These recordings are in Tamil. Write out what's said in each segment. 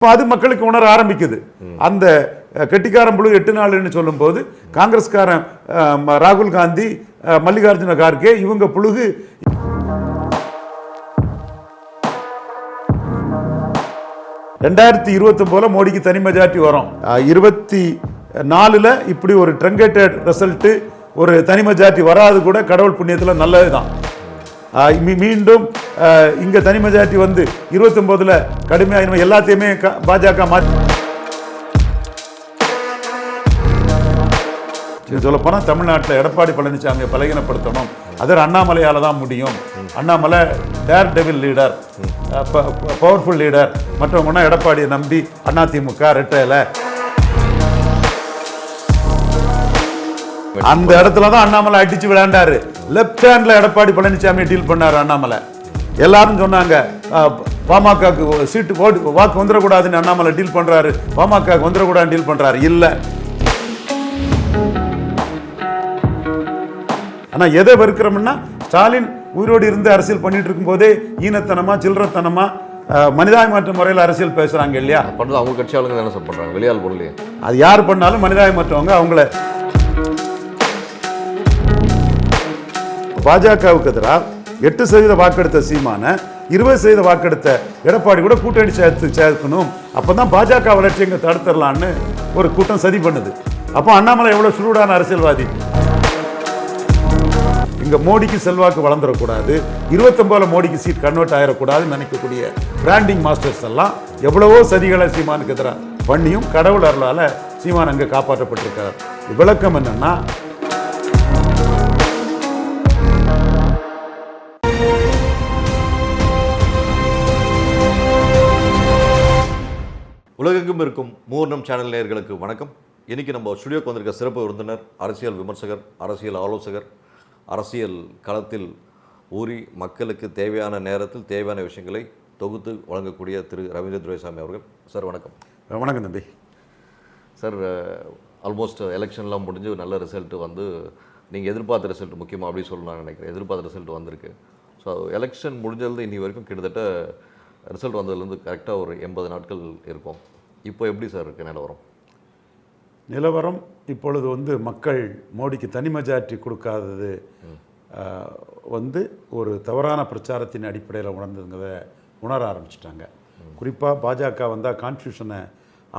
இப்போ அது மக்களுக்கு உணர ஆரம்பிக்குது. அந்த கெட்டிக்காரன் புழு 8 நாள்னு சொல்லும் போது காங்கிரஸ்காரன் ராகுல் காந்தி, மல்லிகார்ஜுன கார்கே இவங்க புழுகு 2029 மோடிக்கு தனி மெஜாரிட்டி வரும். 24 இப்படி ஒரு ட்ரங்கேட்டட் ரிசல்ட், ஒரு தனி மெஜாரிட்டி வராது கூட கடவுள் புண்ணியத்தில் நல்லதுதான். மீண்டும் இங்க தனி மெஜாரிட்டி வந்து 29 கடுமையாக எல்லாத்தையுமே பாஜக மாற்றி சொல்ல போனா தமிழ்நாட்டில் எடப்பாடி பழனிசாமியை பலகீனப்படுத்தணும், அதர் அண்ணாமலையால தான் முடியும். Annamalai daredevil leader, powerful leader. மற்றவங்கன்னா எடப்பாடியை நம்பி அதிமுக ரெட்டையில அந்த இடத்துல தான் அண்ணாமலை அடிச்சு விளையாண்டாரு. லெப்ட் ஹேண்ட்ல எடப்பாடி பழனிசாமி டீல் பண்ணாரு அண்ணாமலை. எல்லாரும் சொன்னாங்க பாமகக்கு சீட்டு வாக்கு வந்துடக்கூடாதுன்னு அண்ணாமலை டீல் பண்றாரு, பாமக வந்துடக்கூடாதுன்னு டீல் பண்றாரு. இல்ல, ஆனா எதை வெறுக்கிறோம்னா ஸ்டாலின் உயிரோடு இருந்து அரசியல் பண்ணிட்டு இருக்கும் போதே ஈனத்தனமா சில்லறத்தனமா மனிதாயமற்ற முறையில் அரசியல் பேசுறாங்க இல்லையா? பண்றது அவங்க கட்சி ஆளுங்க தானே பண்றாங்க, வெளியால் பொருளையே. அது யார் பண்ணாலும் மனிதாயமற்றவங்க. அவங்கள பாஜகவுக்கு எதிராக 8% வாக்கெடுத்த சீமான 20% வாக்கெடுத்த எடப்பாடி கூட கூட்டணி சேர்க்கணும், அப்பதான் பாஜக வளர்ச்சி இங்க தடுத்துடலான்னு ஒரு கூட்டம் சதி பண்ணுது. அப்போ அண்ணாமலை எவ்வளவு சுருடான அரசியல்வாதி. இங்க மோடிக்கு செல்வாக்கு வளர்ந்துடக்கூடாது, 29 மோடிக்கு சீட் கன்வெர்ட் ஆயிடக்கூடாதுன்னு நினைக்கக்கூடிய பிராண்டிங் மாஸ்டர்ஸ் எல்லாம் எவ்வளவோ சதிகளை சீமானுக்கு எதிராக பண்ணியும் கடவுள் அருளால சீமான் அங்க காப்பாற்றப்பட்டிருக்கார். விளக்கம் என்னன்னா, உலகெங்கும் இருக்கும் மூர்ணம் சேனல் நேயர்களுக்கு வணக்கம். இன்னைக்கு நம்ம ஸ்டுடியோக்கு வந்திருக்க சிறப்பு விருந்தினர், அரசியல் விமர்சகர், அரசியல் ஆலோசகர், அரசியல் களத்தில் ஊறி மக்களுக்கு தேவையான நேரத்தில் தேவையான விஷயங்களை தொகுத்து வழங்கக்கூடிய திரு ரவீந்திர துரைசாமி அவர்கள். சார் வணக்கம். வணக்கம் தம்பி. சார், ஆல்மோஸ்ட் எலெக்ஷன்லாம் முடிஞ்சு நல்ல ரிசல்ட் வந்து நீங்கள் எதிர்பார்த்த ரிசல்ட் முக்கியமாக அப்படி சொல்லணும் நான் நினைக்கிறேன். எதிர்பார்த்த ரிசல்ட் வந்திருக்கு. ஸோ எலெக்ஷன் முடிஞ்சது இன்னி வரைக்கும் கிட்டத்தட்ட ரிசல்ட் வந்ததுலேருந்து கரெக்டாக ஒரு 80 நாட்கள் இருக்கும். இப்போ எப்படி சார் இருக்குது நிலவரம்? இப்பொழுது வந்து மக்கள் மோடிக்கு தனி மெஜாரிட்டி கொடுக்காதது வந்து ஒரு தவறான பிரச்சாரத்தின் அடிப்படையில் உணர்ந்ததுங்கிறத உணர ஆரம்பிச்சிட்டாங்க. குறிப்பாக பாஜக வந்தால் கான்ஸ்டியூஷனை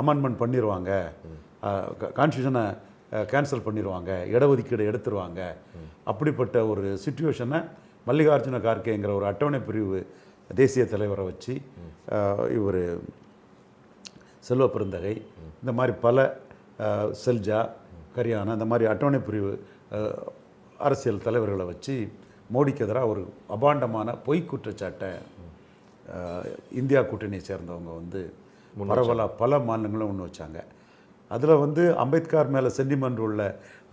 அமெண்ட்மெண்ட் பண்ணிடுவாங்க, கான்ஸ்டியூஷனை கேன்சல் பண்ணிடுவாங்க, இடஒதுக்கீடு எடுத்துருவாங்க. அப்படிப்பட்ட ஒரு சிச்சுவேஷனை மல்லிகார்ஜுன கார்கேங்கிற ஒரு அட்டவணை பிரிவு தேசிய தலைவரை வச்சு இவர் செல்வ பெருந்தகை, இந்த மாதிரி பல செல்ஜா, கரியானா, இந்த மாதிரி அட்டவணை பிரிவு அரசியல் தலைவர்களை வச்சு மோடிக்கு எதிராக ஒரு அபாண்டமான பொய் குற்றச்சாட்டை இந்தியா கூட்டணியை சேர்ந்தவங்க வந்து பரவலாக பல மாநிலங்களும் ஒன்று வச்சாங்க. அதில் வந்து அம்பேத்கர் மேலே சென்டிமெண்ட் உள்ள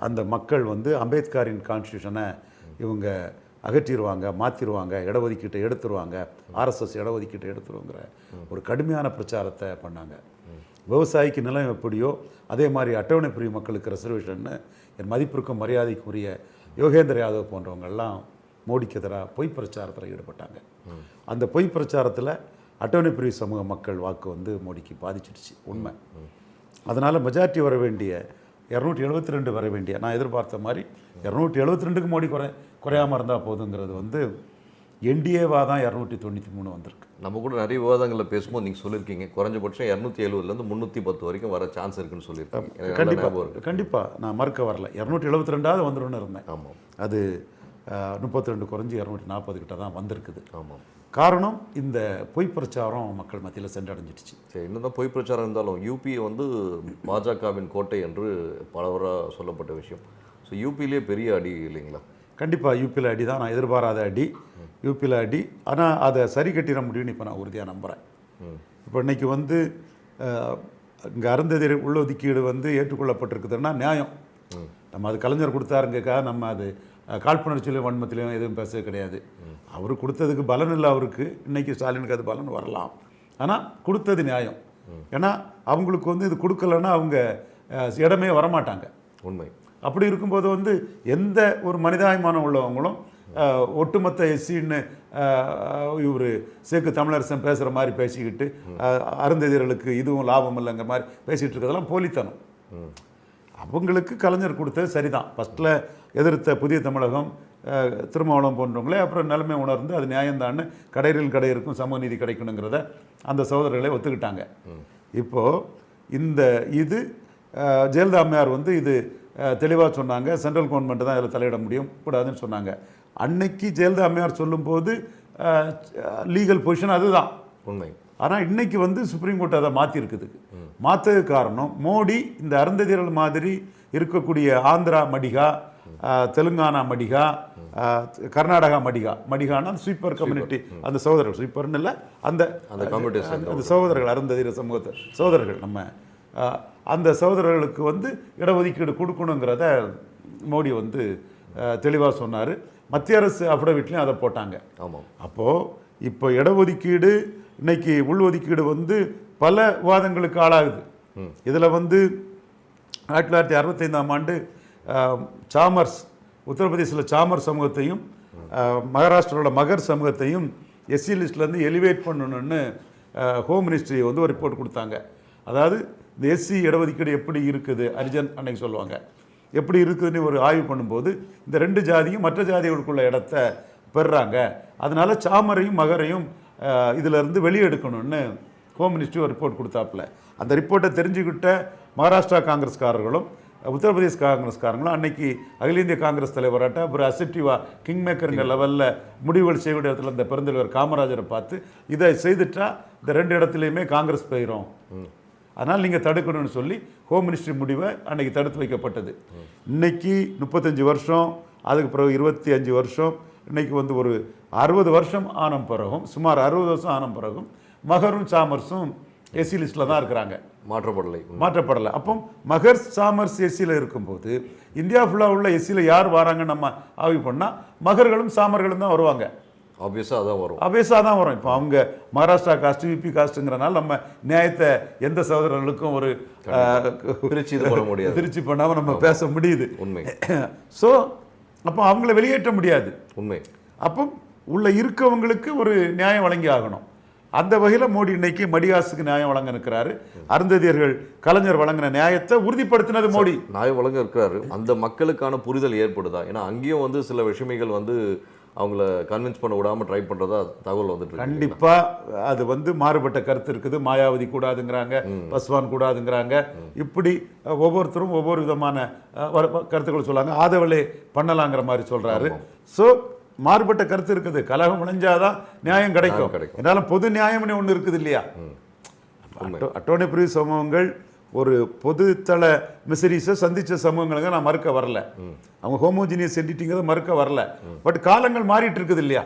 அந்த மக்கள் வந்து அம்பேத்கரின் கான்ஸ்டியூஷனை இவங்க அகற்றிடுவாங்க, மாற்றிடுவாங்க, இடஒதுக்கீட்டை எடுத்துருவாங்க, ஆர்எஸ்எஸ் இடஒதுக்கீட்டை எடுத்துருவாங்கிற ஒரு கடுமையான பிரச்சாரத்தை பண்ணாங்க. விவசாயிக்கு நிலம் எப்படியோ அதே மாதிரி அட்டவணை பிரிவு மக்களுக்கு ரிசர்வேஷன்னு என் மதிப்பிற்கும் மரியாதைக்குரிய யோகேந்திர யாதவ் போன்றவங்கெல்லாம் மோடிக்கு எதிராக பொய் பிரச்சாரத்தில் ஈடுபட்டாங்க. அந்த பொய் பிரச்சாரத்தில் அட்டவணை பிரிவு சமூக மக்கள் வாக்கு வந்து மோடிக்கு பாதிச்சிடுச்சு, உண்மை. அதனால் மெஜாரிட்டி வர வேண்டிய 272 வர வேண்டிய, நான் எதிர்பார்த்த மாதிரி 272க்கு மோடி குறையாமல் இருந்தால் போதுங்கிறது வந்து என்டிஏவாக தான் 293 வந்திருக்கு. நம்ம கூட நிறைய விவாதங்களில் பேசும்போது நீங்கள் சொல்லியிருக்கீங்க குறைஞ்சபட்சம் 270லேருந்து 310 வரைக்கும் வர சான்ஸ் இருக்குன்னு சொல்லியிருக்காங்க. கண்டிப்பாக நான் மறுக்க வரல. 272 வந்துடும்னு இருந்தேன். ஆமாம், அது 32 குறைஞ்சி 240 கிட்ட தான் வந்திருக்குது. ஆமாம். காரணம் இந்த பொய் பிரச்சாரம் மக்கள் மத்தியில் சென்றடைஞ்சிடுச்சு. சரி, இன்னும் பொய் பிரச்சாரம் இருந்தாலும் யூபி வந்து பாஜகவின் கோட்டை என்று பலவராக சொல்லப்பட்ட விஷயம். ஸோ யூபியிலே பெரிய அடி இல்லைங்களா? கண்டிப்பாக யூபியில் அடி தான், நான் எதிர்பாராத அடி யூபியில் அடி. ஆனால் அதை சரி கட்டிட முடியும்னு இப்போ நான் உறுதியாக நம்புகிறேன். இப்போ இன்றைக்கி வந்து இங்கே அருந்ததி உள்ளொதுக்கீடு வந்து ஏற்றுக்கொள்ளப்பட்டிருக்குதுன்னா நியாயம். நம்ம அது கலைஞர் கொடுத்தாருங்கக்கா நம்ம அது காழ்ப்புணர்ச்சியிலையும் வன்மத்திலையும் எதுவும் பேச கிடையாது. அவர் கொடுத்ததுக்கு பலன் இல்லை அவருக்கு, இன்றைக்கி ஸ்டாலினுக்கு அது பலன் வரலாம். ஆனால் கொடுத்தது நியாயம். ஏன்னா அவங்களுக்கு வந்து இது கொடுக்கலன்னா அவங்க இடமே வரமாட்டாங்க. உண்மை. அப்படி இருக்கும்போது வந்து எந்த ஒரு மனிதாபிமானம் உள்ளவங்களும் ஒட்டுமொத்த எஸ்சின்னு இவர் சேக்கு தமிழரசன் பேசுகிற மாதிரி பேசிக்கிட்டு அருந்ததியர்களுக்கு இதுவும் லாபம் இல்லைங்கிற மாதிரி பேசிகிட்டு இருக்கிறதெல்லாம் போலித்தனம். அவங்களுக்கு கலைஞர் கொடுத்தது சரிதான். ஃபஸ்ட்டில் எதிர்த்த புதிய தமிழகம் திருமாவளவன் போன்றவங்களே அப்புறம் நிலைமை உணர்ந்து அது நியாயம்தான்னு கடையில் கடையிருக்கும் சமூக நீதி கிடைக்கணுங்கிறத அந்த சகோதரர்களே ஒத்துக்கிட்டாங்க. இப்போது இந்த இது ஜெயலலிதா அம்மையார் வந்து இது தெளிவாக சொன்னாங்க, சென்ட்ரல் கவர்மெண்ட் தான் இதில் தலையிட முடியும் கூடாதுன்னு சொன்னாங்க. அன்னைக்கு ஜெயலலிதா அம்மையார் சொல்லும்போது லீகல் பொசிஷன் அதுதான் உண்மை. ஆனால் இன்னைக்கு வந்து சுப்ரீம் கோர்ட் அதை மாற்றிருக்குது. மாற்றதுக்கு காரணம் மோடி இந்த அருந்ததியர்கள் மாதிரி இருக்கக்கூடிய ஆந்திரா மடிகா, தெலுங்கானா மடிகா, கர்நாடகா மடிகானா ஸ்வீப்பர் கம்யூனிட்டி, அந்த சகோதரர்கள் ஸ்வீப்பர்னு இல்லை, அந்த அந்த சகோதரர்கள் அருந்ததியர் சமூகத்தை சகோதரர்கள் நம்ம அந்த சகோதரர்களுக்கு வந்து இடஒதுக்கீடு கொடுக்கணுங்கிறத மோடி வந்து தெளிவாக சொன்னார். மத்திய அரசு அஃபிடவிட்லையும் அதை போட்டாங்க. ஆமாம். அப்போது இப்போ இடஒதுக்கீடு இன்னைக்கு உள்ஒதுக்கீடு வந்து பல விவாதங்களுக்கு ஆளாகுது. இதில் வந்து 1965ஆம் ஆண்டு சாமர்ஸ், உத்தரப்பிரதேசில் சாமர் சமூகத்தையும் மகாராஷ்டிராவோட மகர் சமூகத்தையும் எஸ்சி லிஸ்ட்லேருந்து எலிவேட் பண்ணணுன்னு ஹோம் மினிஸ்ட்ரி வந்து ஒரு ரிப்போர்ட் கொடுத்தாங்க. அதாவது இந்த எஸ்சி இடஒதுக்கீடு எப்படி இருக்குது, அரிஜன் அன்னைக்கு சொல்லுவாங்க, எப்படி இருக்குதுன்னு ஒரு ஆய்வு பண்ணும்போது இந்த ரெண்டு ஜாதியும் மற்ற ஜாதிகளுக்குள்ள இடத்த பெறுறாங்க. அதனால சாமரையும் மகரையும் இதிலிருந்து வெளியே எடுக்கணும்னு ஹோம் மினிஸ்ட்ரி ஒரு ரிப்போர்ட் கொடுத்தாப்புல. அந்த ரிப்போர்ட்டை தெரிஞ்சுக்கிட்ட மகாராஷ்டிரா காங்கிரஸ்காரர்களும் உத்தரப்பிரதேஷ் காங்கிரஸ்காரங்களும் அன்னைக்கு அகில இந்திய காங்கிரஸ் தலைவராட்ட அப்புறம் அசெப்டிவா கிங் மேக்கருங்க லெவலில் முடிவுகள் செய்ய இடத்துல இந்த பெருந்தலைவர் காமராஜரை பார்த்து இதை செய்துட்டா இந்த ரெண்டு இடத்துலையுமே காங்கிரஸ் போயிடும், அதனால் நீங்கள் தடுக்கணும்னு சொல்லி ஹோம் மினிஸ்ட்ரி முடிவை அன்னைக்கு தடுத்து வைக்கப்பட்டது. இன்னைக்கு 35 வருஷம், அதுக்கு பிறகு 25 வருஷம், இன்னைக்கு வந்து ஒரு 60 வருஷம் ஆன பிறகும், சுமார் 60 வருஷம் ஆன பிறகும் மகரும் சாமர்ஸும் எஸ்சி லிஸ்ட்டில் தான் இருக்கிறாங்க, மாற்றப்படலை. அப்போ மகர் சாமர்ஸ் எஸ்சியில் இருக்கும்போது இந்தியா ஃபுல்லாக உள்ள எஸ்சியில் யார் வராங்க நம்ம ஆய்வு பண்ணால் மகர்களும் சாமர்களும் தான் வருவாங்க. ஆப்வியஸாக தான் வரும். இப்போ அவங்க மகாராஷ்டிரா காஸ்ட், விபி காஸ்ட்டுங்கிறனால நம்ம நியாயத்தை எந்த சகோதரர்களுக்கும் ஒரு திருச்சி பண்ணாமல் நம்ம பேச முடியுது. உண்மை. ஸோ அப்போ அவங்கள வெளியேற்ற முடியாது. உண்மை. அப்போ உள்ள இருக்கவங்களுக்கு ஒரு நியாயம் வழங்கி ஆகணும். அந்த வகையில் மோடி இன்னைக்கு மடிகாசுக்கு நியாயம் வழங்க இருக்கிறாரு. அருந்ததியர்கள் கலைஞர் வழங்கின நியாயத்தை உறுதிப்படுத்தினது மோடி. நியாயம் வழங்க இருக்கிறாரு. அந்த மக்களுக்கான புரிதல் ஏற்படுதா? ஏன்னா அங்கேயும் வந்து சில விஷயங்கள் வந்து அவங்கள கன்வின்ஸ் பண்ண விடாமல் ட்ரை பண்ணுறதா தகவல் வந்துட்டு. கண்டிப்பாக அது வந்து மாறுபட்ட கருத்து இருக்குது. மாயாவதி கூடாதுங்கிறாங்க, பஸ்வான் கூடாதுங்கிறாங்க. இப்படி ஒவ்வொருத்தரும் ஒவ்வொரு விதமான கருத்துக்கள் சொல்கிறாங்க. ஆதவளே பண்ணலாங்கிற மாதிரி சொல்கிறாரு. ஸோ மாறுபட்ட கருத்து இருக்குது. கலகம் விளைஞ்சாதான் நியாயம் கிடைக்கும். என்னாலும் பொது நியாயம்னு ஒன்று இருக்குது இல்லையா? அட்டோர்னி பிரிவு சமூகங்கள் ஒரு பொதுத்தள மிசரிஸை சந்தித்த சமூகங்களுக்கு நான் மறுக்க வரல, அவங்க ஹோமோஜினியஸ் என்டிட்டிங்கிறத மறுக்க வரல. பட் காலங்கள் மாறிட்டு இருக்குது இல்லையா?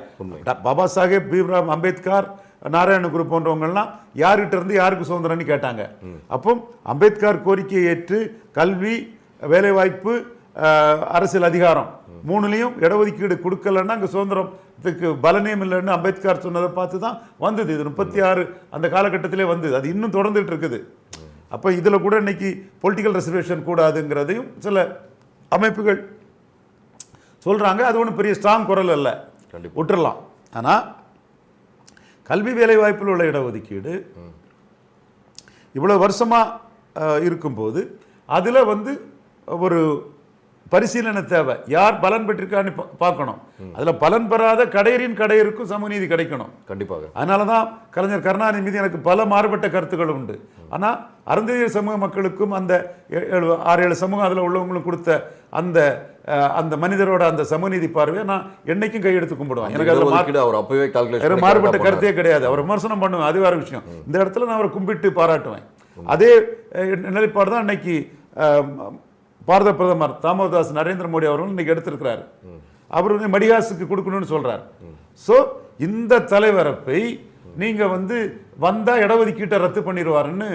பாபா சாஹேப், பீம்ராவ் அம்பேத்கர், நாராயண குரு போன்றவங்கள்லாம் யார்கிட்ட இருந்து யாருக்கு சுதந்திரம்னு கேட்டாங்க. அப்போ அம்பேத்கர் கோரிக்கையை ஏற்று கல்வி, வேலைவாய்ப்பு, அரசியல் அதிகாரம் மூணுலையும் இடஒதுக்கீடு கொடுக்கலன்னா அங்கே சுதந்திரத்துக்கு பலனேம் இல்லைன்னு அம்பேத்கர் சொன்னதை பார்த்து தான் வந்தது. இது 36 அந்த காலகட்டத்திலே வந்தது. அது இன்னும் தொடர்ந்துட்டு இருக்குது. அப்போ இதில் கூட இன்னைக்கு பொலிட்டிக்கல் ரிசர்வேஷன் கூடாதுங்கிறதையும் சில அமைப்புகள் சொல்கிறாங்க. அது ஒன்றும் பெரிய ஸ்ட்ராங் குரல் அல்ல, விட்டுறலாம். ஆனால் கல்வி வேலை வாய்ப்பில் உள்ள இடஒதுக்கீடு இவ்வளோ வருஷமாக இருக்கும்போது அதில் வந்து ஒரு பரிசீலனை தேவை. யார் பலன் பெற்றிருக்கான்னு பார்க்கணும். அதில் பலன் பெறாத கடையருக்கும் சமூக நீதி கிடைக்கணும் கண்டிப்பாக. அதனால தான் கலைஞர் கருணாநிதி மீது எனக்கு பல மாறுபட்ட கருத்துக்கள் உண்டு. ஆனால் அருந்ததியர் சமூக மக்களுக்கும் அந்த 6-7 சமூகம் அதில் உள்ளவங்களும் கொடுத்த அந்த அந்த மனிதரோட அந்த சமூகநீதி பார்வையை நான் என்னைக்கும் கையெடுத்து கும்பிடுவேன். எனக்கு அதில் மாறுபட்ட கருத்தே கிடையாது. அவர் விமர்சனம் பண்ணுவேன், அது வேறு விஷயம். இந்த இடத்துல நான் அவரை கும்பிட்டு பாராட்டுவேன். அதே நிலைப்பாடு தான் இன்னைக்கு பாரத பிரதமர் தாமோதாஸ் நரேந்திர மோடி அவர்கள் இன்னைக்கு எடுத்திருக்கிறார். அவர் வந்து மடிகாசுக்கு கொடுக்கணும்னு சொல்றார். ஸோ இந்த தலைவரப்பை நீங்க வந்து வந்தா இடஒதுக்கீட்டை ரத்து பண்ணிடுவாருன்னு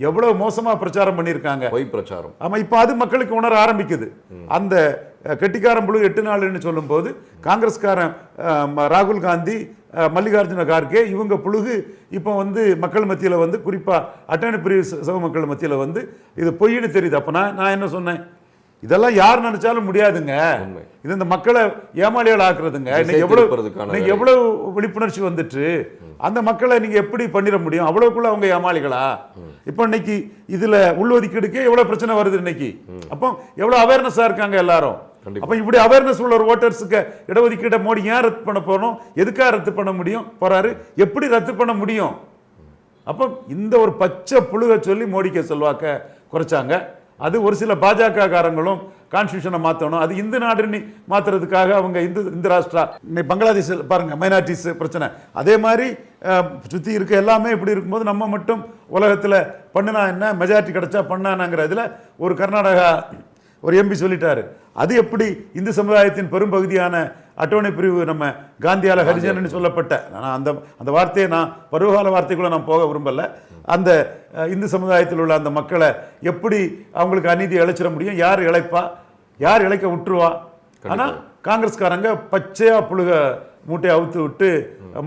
எவ்வளவு மோசமா பிரச்சாரம் பண்ணியிருக்காங்க. பொய் பிரச்சாரம். ஆமா, இப்போ அது மக்களுக்கு உணர ஆரம்பிக்குது. அந்த கெட்டிக்காரன் புழு 8 நாள்னு சொல்லும் போது காங்கிரஸ்காரன் ராகுல் காந்தி, மல்லிகார்ஜுன கார்கே இவங்க புழுகு இப்போ வந்து மக்கள் மத்தியில் வந்து குறிப்பாக அட்டவணை பிரிவு சமூக மக்கள் மத்தியில் வந்து இது பொய்ன்னு தெரியுது. அப்போ நான் என்ன சொன்னேன், இதெல்லாம் யார் நினைச்சாலும் முடியாதுங்க. உண்மை. இது இந்த மக்களை ஏமாளிகள் ஆக்குறதுங்க. இன்னைக்கு எவ்வளவு விழிப்புணர்ச்சி வந்துட்டு அந்த மக்களை நீங்க எப்படி பண்ணிட முடியும்? அவ்வளவுக்குள்ள அவங்க ஏமாளிகளா? இப்ப இன்னைக்கு இதுல உள்ஒதுக்கீடுக்கே எவ்வளவு பிரச்சனை வருது இன்னைக்கு. அப்போ எவ்வளவு அவேர்னஸா இருக்காங்க எல்லாரும். அப்ப இப்படி அவேர்னஸ் உள்ள ஒரு ஓட்டர்ஸுக்கு இடஒதுக்கீட்டை மோடி ஏன் ரத்து பண்ண போறோம்? எதுக்காக ரத்து பண்ண முடியும் போறாரு? எப்படி ரத்து பண்ண முடியும்? அப்போ இந்த ஒரு பச்சை புழுக சொல்லி மோடிக்கு செல்வாக்க குறைச்சாங்க. அது ஒரு சில பாஜக காரங்களும் கான்ஸ்டியூஷனை மாற்றணும், அது இந்து நாடுன்னு மாற்றுறதுக்காக அவங்க இந்து ராஷ்டிரா. இன்னைக்கு பங்களாதேஷ் பாருங்க, மைனாரிட்டிஸ் பிரச்சனை. அதே மாதிரி சுற்றி இருக்க எல்லாமே இப்படி இருக்கும்போது நம்ம மட்டும் உலகத்தில் பண்ணுனா என்ன, மெஜாரிட்டி கிடைச்சா பண்ணானாங்கிற இதில் ஒரு கர்நாடகா ஒரு எம்பி சொல்லிட்டாரு. அது எப்படி இந்து சமுதாயத்தின் பெரும்பகுதியான அட்டவணை பிரிவு நம்ம காந்தியால ஹரிஜன் சொல்லப்பட்ட அந்த அந்த வார்த்தையை நான் பருவகால வார்த்தைக்குள்ள நான் போக விரும்பல. அந்த இந்து சமுதாயத்தில் உள்ள அந்த மக்களை எப்படி அவங்களுக்கு அநீதி இழைச்சிட முடியும்? யார் இழைப்பா, யார் இழைக்க விட்டுருவா? ஆனால் காங்கிரஸ்காரங்க பச்சையா புழுக மூட்டையை அவுத்து விட்டு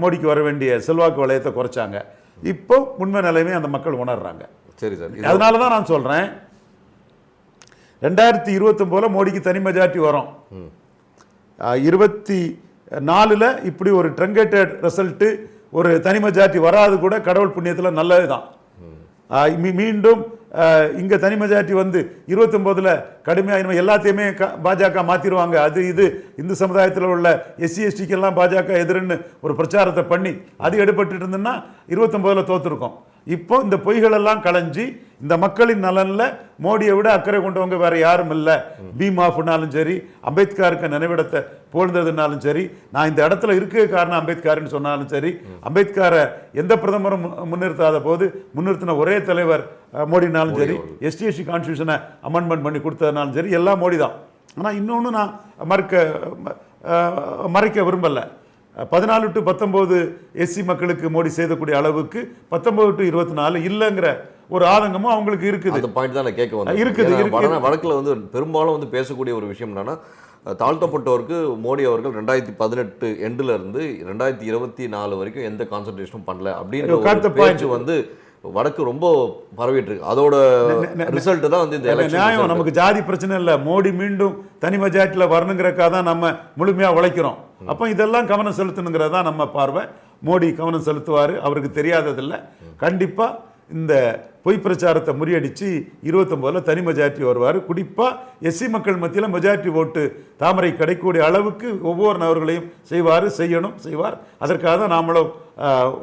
மோடிக்கு வர வேண்டிய செல்வாக்கு வளையத்தை குறைச்சாங்க. இப்போ உண்மை நிலைமை அந்த மக்கள் உணர்றாங்க. சரி சார், அதனால தான் நான் சொல்றேன் 2029 மோடிக்கு தனி மெஜாரிட்டி வரும். 24 இப்படி ஒரு ட்ரங்கேட்டட் ரிசல்ட், ஒரு தனி மெஜாரிட்டி வராது கூட கடவுள் புண்ணியத்தில் நல்லதுதான். மீண்டும் இங்க தனி மெஜாரிட்டி வந்து 29 கடுமையாக எல்லாத்தையுமே பாஜக மாத்திருவாங்க. அது இது இந்து சமுதாயத்தில் உள்ள SC STக்கு எல்லாம் பாஜக எதிர்ன்னு ஒரு பிரச்சாரத்தை பண்ணி அது எடுபட்டு இருந்ததுன்னா 29 தோத்துருக்கோம். இப்போ இந்த பொய்கள் எல்லாம் களைஞ்சி இந்த மக்களின் நலன்ல மோடியை விட அக்கறை கொண்டவங்க வேற யாரும் இல்லை. பீமாஃப்னாலும் சரி, அம்பேத்கருக்கு நினைவிடத்தை புகழ்ந்ததுனாலும் சரி, நான் இந்த இடத்துல இருக்க காரணம் அம்பேத்கர்னு சொன்னாலும் சரி, அம்பேத்கரை எந்த பிரதமரும் முன்னிறுத்தாத போது முன்னிறுத்தின ஒரே தலைவர் மோடினாலும் சரி, ST SC கான்ஸ்டியூஷனை அமெண்ட்மெண்ட் பண்ணி கொடுத்ததுனாலும் சரி, எல்லாம் மோடி தான். ஆனால் இன்னொன்று நான் மறைக்க விரும்பலை. 14 to 19 SC மக்களுக்கு மோடி செய்யக்கூடிய அளவுக்கு 19 to 24 இல்லைங்கிற ஒரு ஆதங்கமும் அவங்களுக்கு இருக்குது. அந்த பாயிண்ட் தான் நான் கேட்க வந்தேன். இருக்குது. வடக்கில் வந்து பெரும்பாலும் வந்து பேசக்கூடிய ஒரு விஷயம் என்னன்னா, தாழ்த்தப்பட்டவருக்கு மோடி அவர்கள் 2018 எண்டில் இருந்து 2024 வரைக்கும் எந்த கான்சன்ட்ரேஷனும் பண்ணல அப்படின்ற பேச்சு வந்து வடக்கு ரொம்ப பரவிட்டு இருக்கு. அதோட ரிசல்ட் தான் வந்து இந்த நியாயம். நமக்கு ஜாதி பிரச்சனை இல்லை, மோடி மீண்டும் தனி மெஜாரிட்டியில் வரணுங்கிறக்காக தான் நம்ம முழுமையா உழைக்கிறோம். அப்போ இதெல்லாம் கவனம் செலுத்தணுங்கிறதா நம்ம பார்வை. மோடி கவனம் செலுத்துவார், அவருக்கு தெரியாததில்லை. கண்டிப்பா இந்த பொய் பிரச்சாரத்தை முறியடிச்சு 29 தனி மெஜாரிட்டி வருவார். குறிப்பா SC மக்கள் மத்தியில் மெஜாரிட்டி ஓட்டு தாமரை கிடைக்கக்கூடிய அளவுக்கு ஒவ்வொரு நபர்களையும் செய்வார். அதற்காக தான் நாமளும்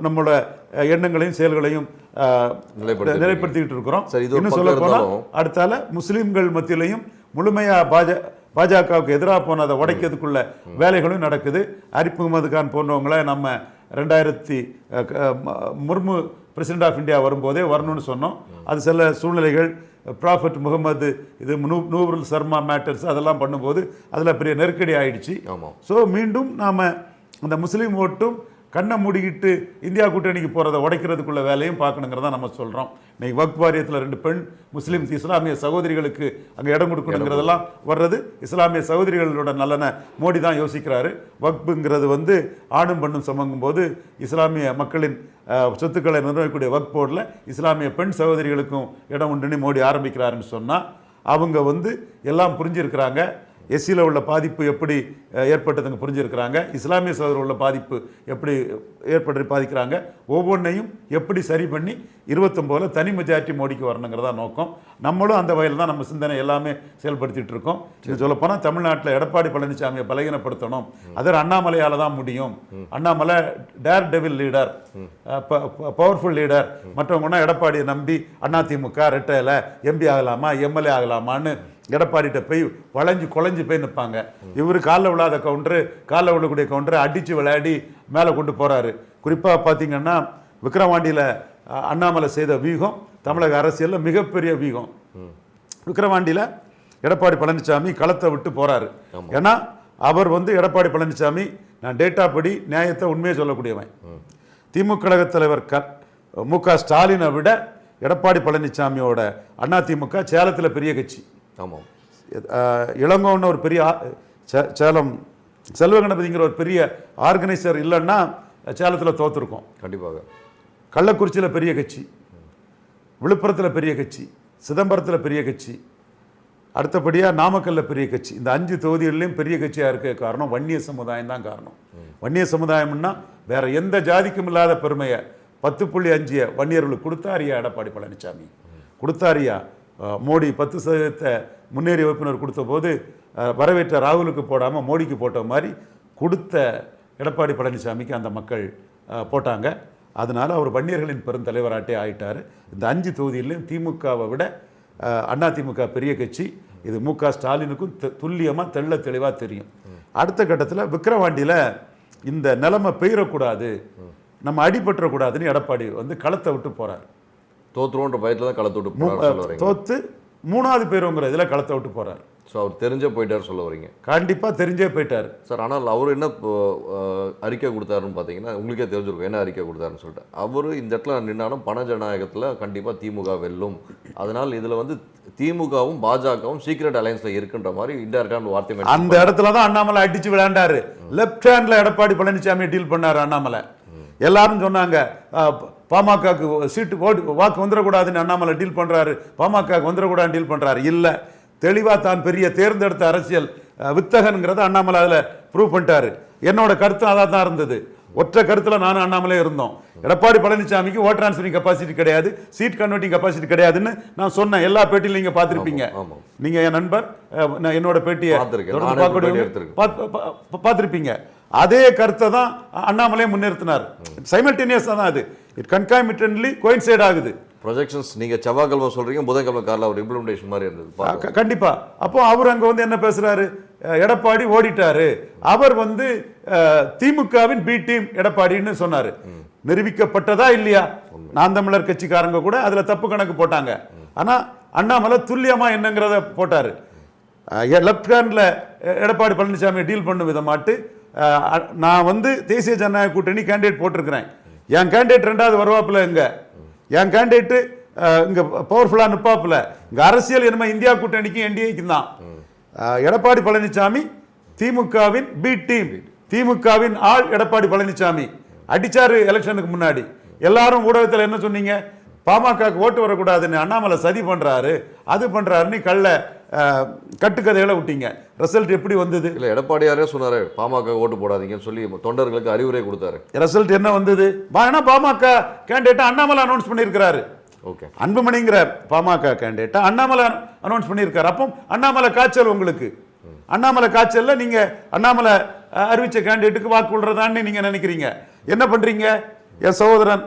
நம்மளோட எண்ணங்களையும் செயல்களையும் நிலைப்படுத்திக்கிட்டு இருக்கிறோம். இன்னும் சொல்ல போனால் அடுத்தால முஸ்லிம்கள் மத்தியிலையும் முழுமையா பாஜகவுக்கு எதிராக போன அதை உடைக்கிறதுக்குள்ள வேலைகளும் நடக்குது. ஆரிஃப் முகமது கான் போன்றவங்களை நம்ம 2000 முர்மு பிரசிடென்ட் ஆஃப் இந்தியா வரும்போதே வரணும்னு சொன்னோம். அது சில சூழ்நிலைகள், ப்ராஃபட் முகமது இது நூருல் சர்மா மேட்டர்ஸ் அதெல்லாம் பண்ணும்போது அதில் பெரிய நெருக்கடி ஆயிடுச்சு. ஸோ மீண்டும் நாம் அந்த முஸ்லீம் ஓட்டும் கண்ணை மூடிக்கிட்டு இந்தியா கூட்டணிக்கு போகிறத உடைக்கிறதுக்குள்ள வேலையும் பார்க்கணுங்கிறதா நம்ம சொல்கிறோம். இன்னைக்கு வக்ஃப் வாரியத்தில் 2 பெண் முஸ்லீம் இஸ்லாமிய சகோதரிகளுக்கு அங்கே இடம் கொடுக்கணுங்கிறதெல்லாம் வர்றது இஸ்லாமிய சகோதரிகளோட நலனை மோடி தான் யோசிக்கிறாரு. வக்ஃபுங்கிறது வந்து ஆணும் பெண்ணும் சமங்கும் போது இஸ்லாமிய மக்களின் சொத்துக்களை நிர்வகிக்கக்கூடிய வக்ஃப் போர்டில் இஸ்லாமிய பெண் சகோதரிகளுக்கும் இடம் உண்டுன்னு மோடி ஆரம்பிக்கிறாருன்னு சொன்னால் அவங்க வந்து எல்லாம் புரிஞ்சிருக்கிறாங்க. SCயில் உள்ள பாதிப்பு எப்படி ஏற்பட்டதுங்க புரிஞ்சிருக்கிறாங்க. இஸ்லாமிய சகோதரர் உள்ள பாதிப்பு எப்படி ஏற்பட்டு பாதிக்கிறாங்க. ஒவ்வொன்றையும் எப்படி சரி பண்ணி 29 தனி மெஜாரிட்டி மோடிக்கு வரணுங்கிறதா நோக்கம். நம்மளும் அந்த வகையில் தான் நம்ம சிந்தனை எல்லாமே செயல்படுத்திட்டு இருக்கோம். இது சொல்லப்போனால் தமிழ்நாட்டில் எடப்பாடி பழனிசாமியை பலகீனப்படுத்தணும், அது அண்ணாமலையால் தான் முடியும். Annamalai daredevil leader, powerful leader. மற்றவங்கன்னா எடப்பாடியை நம்பி அதிமுக ரெட்டையில MP ஆகலாமா MLA ஆகலாமான்னு எடப்பாடிட்ட போய் குழஞ்சு போய் நிற்பாங்க. இவர் காலில் விழாத கவுண்டரு, காலில் விழக்கூடிய கவுண்டரை அடித்து விளையாடி மேலே கொண்டு போகிறாரு. குறிப்பாக பார்த்தீங்கன்னா விக்கிரவாண்டியில் அண்ணாமலை செய்த வீகம் தமிழக அரசியலில் மிகப்பெரிய வீகம். விக்கிரவாண்டியில் எடப்பாடி பழனிசாமி களத்தை விட்டு போகிறாரு. ஏன்னா அவர் வந்து எடப்பாடி பழனிசாமி நான் டேட்டா படி நியாயத்தை உண்மையை சொல்லக்கூடியவன். திமுக கழக தலைவர் MK ஸ்டாலினை விட எடப்பாடி பழனிசாமியோட அதிமுக சேலத்தில் பெரிய கட்சி. ஆமாம். இளங்கோன்னு ஒரு பெரிய சேலம் செல்வ கணபதிங்கிற ஒரு பெரிய ஆர்கனைசர் இல்லைன்னா சேலத்தில் தோற்றுருக்கோம். கண்டிப்பாக. கள்ளக்குறிச்சியில் பெரிய கட்சி, விழுப்புரத்தில் பெரிய கட்சி, சிதம்பரத்தில் பெரிய கட்சி, அடுத்தபடியாக நாமக்கல்ல பெரிய கட்சி. இந்த 5 தொகுதிகளிலும் பெரிய கட்சியாக இருக்க காரணம் வன்னிய சமுதாயம் தான் காரணம். வன்னிய சமுதாயம்னா வேற எந்த ஜாதிக்கும் இல்லாத பெருமையை 10.5 வன்னியர்களுக்கு கொடுத்தாரியா எடப்பாடி பழனிசாமி கொடுத்தாரியா. மோடி 10% முன்னேறிய வகுப்பினர் கொடுத்த போது வரவேற்ற ராகுலுக்கு போடாமல் மோடிக்கு போட்ட மாதிரி கொடுத்த எடப்பாடி பழனிசாமிக்கு அந்த மக்கள் போட்டாங்க. அதனால அவர் வன்னியர்களின் பெருந்தலைவராட்டே ஆயிட்டார். இந்த 5 தொகுதியிலையும் திமுகவை விட அதிமுக பெரிய கட்சி. இது மு.க. ஸ்டாலினுக்கும் துல்லியமாக தெள்ள தெளிவாக தெரியும். அடுத்த கட்டத்தில் விக்கிரவாண்டியில் இந்த நிலைமை பெயரக்கூடாது, நம்ம அடிபற்றக்கூடாதுன்னு எடப்பாடி வந்து களத்தை விட்டு போகிறார். தோத்துருவோன்ற பயத்தில் தான் களத்தை விட்டு போகிறார். தோத்து 3வது பேருங்கிற இதில் களத்தை விட்டு போகிறார். ஸோ அவர் தெரிஞ்சே போயிட்டார் சொல்ல வரீங்க? கண்டிப்பாக தெரிஞ்சே போயிட்டார் சார். ஆனால் அவர் என்ன அறிக்கை கொடுத்தாருன்னு பார்த்தீங்கன்னா உங்களுக்கே தெரிஞ்சிருக்கும் என்ன அறிக்கை கொடுத்தாருன்னு சொல்லிட்டு. அவர் இந்த இடத்துல நின்னாலும் பண ஜனநாயகத்தில் கண்டிப்பாக திமுக வெல்லும், அதனால் இதில் வந்து திமுகவும் பாஜகவும் சீக்ரெட் அலையன்ஸில் இருக்குன்ற மாதிரி இன்டெரக்டான வார்த்தை அந்த இடத்துல தான் அண்ணாமலை அடிச்சு விளையாண்டாரு. Left handle Edappadi Palaniswami deal பண்ணார் அண்ணாமலை. எல்லாரும் சொன்னாங்க பாமகக்கு சீட்டு வாக்கு வந்துடக்கூடாதுன்னு அண்ணாமலை டீல் பண்ணுறாரு, பாமகக்கு வந்துடக்கூடாதுன்னு டீல் பண்ணுறாரு. இல்லை, தெளிவாக தான் பெரிய தேர்ந்தெடுத்த அரசியல் வித்தகனுங்கிறத அண்ணாமலை அதில் ப்ரூவ் பண்ணிட்டாரு. என்னோட கருத்து அதாக தான் இருந்தது. ஒற்றை கருத்தில் நானும் அண்ணாமலே இருந்தோம். எடப்பாடி பழனிசாமிக்கு ஓட் டிரான்ஸ்ஃபரிங் கெப்பாசிட்டி கிடையாது, சீட் கன்வெர்ட்டிங் கெப்பாசிட்டி கிடையாதுன்னு நான் சொன்னேன். எல்லா பேட்டியிலும் நீங்கள் பார்த்துருப்பீங்க. நீங்கள் என் நண்பர், நான் என்னோட பேட்டியை பார்த்துருப்பீங்க. அதே கருத்தை தான் அண்ணாமலே முன்னிறுத்தினார். சைமல்டேனியஸாக தான் அது, இட் கன்காமிட்டன்ட்லி கோயின்சைட் ஆகுது. ப்ரொஜெக்ஷன்ஸ் நீங்கள் செவ்வாய்க்கிழமை சொல்கிறீங்க, புதன்கிழமை காலையில் ஒரு இம்ப்ளிமெண்டேஷன் மாதிரி இருந்தது. கண்டிப்பாக. அப்போ அவர் அங்கே வந்து என்ன பேசுகிறாரு, எடப்பாடி ஓடிட்டாரு, அவர் வந்து திமுகவின் பி டீம் எடப்பாடின்னு சொன்னார். நிரூபிக்கப்பட்டதா இல்லையா? நாம் தமிழர் கட்சிக்காரங்க கூட அதில் தப்பு கணக்கு போட்டாங்க. ஆனால் அண்ணாமலை துல்லியமாக என்னங்கிறத போட்டார். Left handle Edappadi Palaniswami deal பண்ணும் விதமாட்டு நான் வந்து தேசிய ஜனநாயக கூட்டணி கேண்டிடேட் போட்டிருக்கிறேன், என் கேண்டிடேட் 2வது வருவாப்புல, என் கேண்டிடேட்டு இங்கே பவர்ஃபுல்லாக நிற்பாப்புல. இங்கே அரசியல் என்னமோ இந்தியா கூட்டணிக்கும் என்டிஏக்கும் தான். எடப்பாடி பழனிசாமி திமுகவின் பி டீம், திமுகவின் ஆள் எடப்பாடி பழனிசாமி அடிச்சாரு எலெக்ஷனுக்கு முன்னாடி. எல்லாரும் ஊடகத்தில் என்ன சொன்னீங்க, பாமகக்கு ஓட்டு வரக்கூடாதுன்னு அண்ணாமலை சதி பண்ணுறாரு, அது பண்ணுறாருன்னு கட்டுக்கதைகளை விட்டீங்க. ரிசல்ட் எப்படி வந்தது? இல்லை, எடப்பாடியாரே சொன்னார் பாமக ஓட்டு போடாதீங்கன்னு சொல்லி தொண்டர்களுக்கு அறிவுரை கொடுத்தாரு. ரிசல்ட் என்ன வந்தது? ஏன்னா பாமக கேண்டிடேட்டை அண்ணாமலை அனௌன்ஸ் பண்ணியிருக்கிறாரு. ஓகே, அன்புமணிங்கிற பாமக கேண்டிடேட்டை அண்ணாமலை அனௌன்ஸ் பண்ணியிருக்காரு. அப்போ அண்ணாமலை காய்ச்சல் உங்களுக்கு. அண்ணாமலை காய்ச்சல்ல நீங்க அண்ணாமலை அறிவிச்ச கேண்டிடேட்டுக்கு வாக்கு விடுறதான்னு நீங்க நினைக்கிறீங்க. என்ன பண்றீங்க? என் சகோதரன்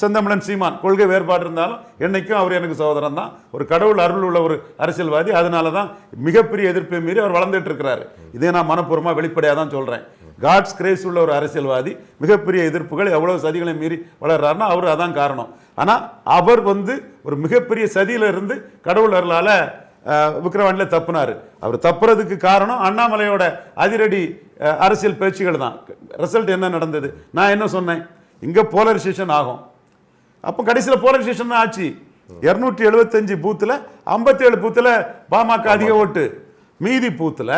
செந்தமிழன் சீமான், கொள்கை வேறுபாடு இருந்தாலும் என்னைக்கும் அவர் எனக்கு சகோதரன் தான், ஒரு கடவுள் அருள் உள்ள ஒரு அரசியல்வாதி. அதனால தான் மிகப்பெரிய எதிர்ப்பை மீறி அவர் வளர்ந்துட்டு இருக்கிறாரு. இதே நான் மனப்பூர்வமாக வெளிப்படையாக தான் சொல்கிறேன். காட்ஸ் கிரேஸ் உள்ள ஒரு அரசியல்வாதி மிகப்பெரிய எதிர்ப்புகள் எவ்வளவு சதிகளை மீறி வளர்றாருன்னா அவர் அதான் காரணம். ஆனால் அவர் வந்து ஒரு மிகப்பெரிய சதியிலிருந்து கடவுள் அருளால் விக்கிரவாண்டியில் தப்புனார். அவர் தப்புறதுக்கு காரணம் அண்ணாமலையோட அதிரடி அரசியல் பேச்சுகள் தான். ரிசல்ட் என்ன நடந்தது? நான் என்ன சொன்னேன், இங்கே போலரைசேஷன் ஆகும். அப்போ கடைசியில் போலரைசேஷன் தான் ஆச்சு. 275 பூத்தில் 57 பூத்தில் பாமக அதிக ஓட்டு, மீதி பூத்தில்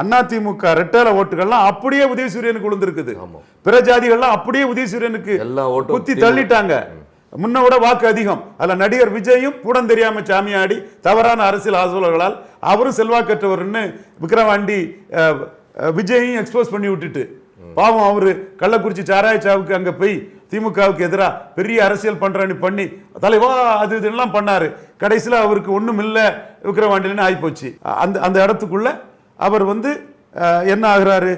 அதிமுக ரெட்டல ஓட்டுகள்லாம் அப்படியே உதயசூரியனுக்கு விழுந்திருக்குது. பிற ஜாதிகள்லாம் அப்படியே உதயசூரியனுக்கு குத்தி தள்ளிட்டாங்க. முன்ன விட வாக்கு அதிகம். அதில் நடிகர் விஜயும் கூட தெரியாம சாமியாடி தவறான அரசியல் ஆசோலர்களால் அவரும் செல்வாக்கற்றவர்னு விக்கிரவாண்டி விஜயையும் எக்ஸ்போஸ் பண்ணி விட்டுட்டு, பாவம் அவரு கள்ளக்குறிச்சி சாராயச்சாவுக்கு அங்கே போய் திமுகவுக்கு எதிராக பெரிய அரசியல் பண்றேன்னு பண்ணி தலைவா அது இதெல்லாம் பண்ணாரு. கடைசியில் அவருக்கு ஒன்றும் இல்லை விக்கிரவாண்டின்னு ஆகிப்போச்சு. அந்த இடத்துக்குள்ள அவர் வந்து என்ன ஆகுறாரு,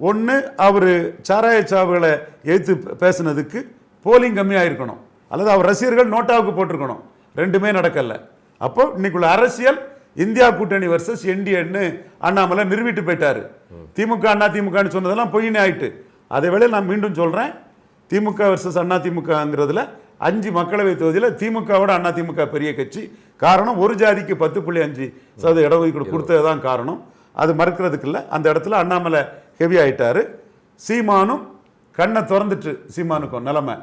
ஒன்று அவர் சாராயச்சாவுகளை எதிர்த்து பேசுனதுக்கு போலிங் கம்மியாக இருக்கணும், அல்லது அவர் ரசிகர்கள் நோட்டாவுக்கு போட்டிருக்கணும். ரெண்டுமே நடக்கல. அப்போ இன்னைக்குள்ள அரசியல் இந்தியா கூட்டணி வர்சஸ் என்டிஏன்னு அண்ணாமலை நிறுவிட்டு போயிட்டாரு. திமுக அண்ணா திமுகன்னு சொன்னதெல்லாம் பொய்னே ஆயிட்டு. அதே வேளை நான் மீண்டும் சொல்றேன், திமுக வர்சஸ் அண்ணா திமுகங்கிறதுல 5 மக்களவை தொகுதியில் திமுகவோட அண்ணா திமுக பெரிய கட்சி. காரணம், ஒரு ஜாதிக்கு 10.5% இடஒதுக்கீடு கொடுத்தது தான் காரணம். அது மறுக்கிறதுக்கு இல்லை. அந்த இடத்துல அண்ணாமலை ஹெவி ஆயிட்டாரு. சீமானும் கண்ணை திறந்துட்டு, சீமானுக்கும் நிலைமை,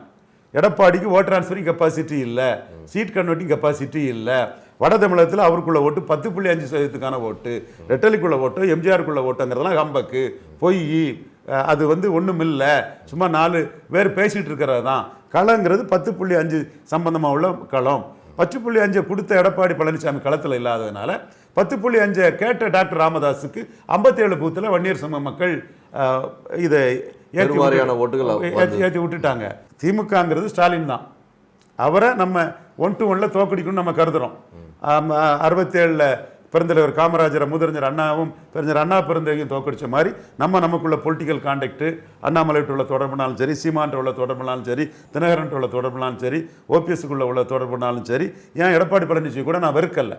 எடப்பாடிக்கு ஓட் டிரான்ஸ்ஃபரிங் கெப்பாசிட்டி இல்லை, சீட் கன்வெர்ட்டிங் கெப்பாசிட்டி இல்லை. வட தமிழகத்தில் அவருக்குள்ள ஓட்டு 10.5%க்கான ஓட்டு, ரெட்டலிக்குள்ள ஓட்டு, எம்ஜிஆருக்குள்ள ஓட்டுங்கிறதெல்லாம் கம்பக்கு பொய். அது வந்து ஒன்றும் இல்லை, சும்மா 4 பேர் பேசிகிட்டு இருக்கிறது தான். களங்கிறது 10.5 சம்பந்தமாக உள்ள களம். 10.5 கொடுத்த எடப்பாடி பழனிசாமி களத்தில் இல்லாததுனால 10.5 கேட்ட டாக்டர் ராமதாஸுக்கு 57 பூத்தில் வன்னியர் சம மக்கள் இதை ஏற்றி விட்டுட்டாங்க. திமுகங்கிறது ஸ்டாலின் தான். அவரை நம்ம 1-1 தோக்கடிக்கணும்னு நம்ம கருதுகிறோம். 67 பெருந்தலைவர் காமராஜரை முதறிஞர் அண்ணாவும் பெருஞ்சர் அண்ணா பெருந்தையும் தோக்கடிச்ச மாதிரி நமக்குள்ள பொலிட்டிக்கல் கான்டாக்ட் அண்ணாமலைட்டு உள்ள தொடர்புனாலும் சரி, சீமான்ட்டு உள்ள தொடர்புனாலும் சரி, தினகரன்ட்டு உள்ள தொடர்புனாலும் சரி, ஓபிஎஸ்க்குள்ள உள்ள தொடர்புனாலும் சரி, ஏன் எடப்பாடி பழனிசாமி கூட நான் வெறுக்கல.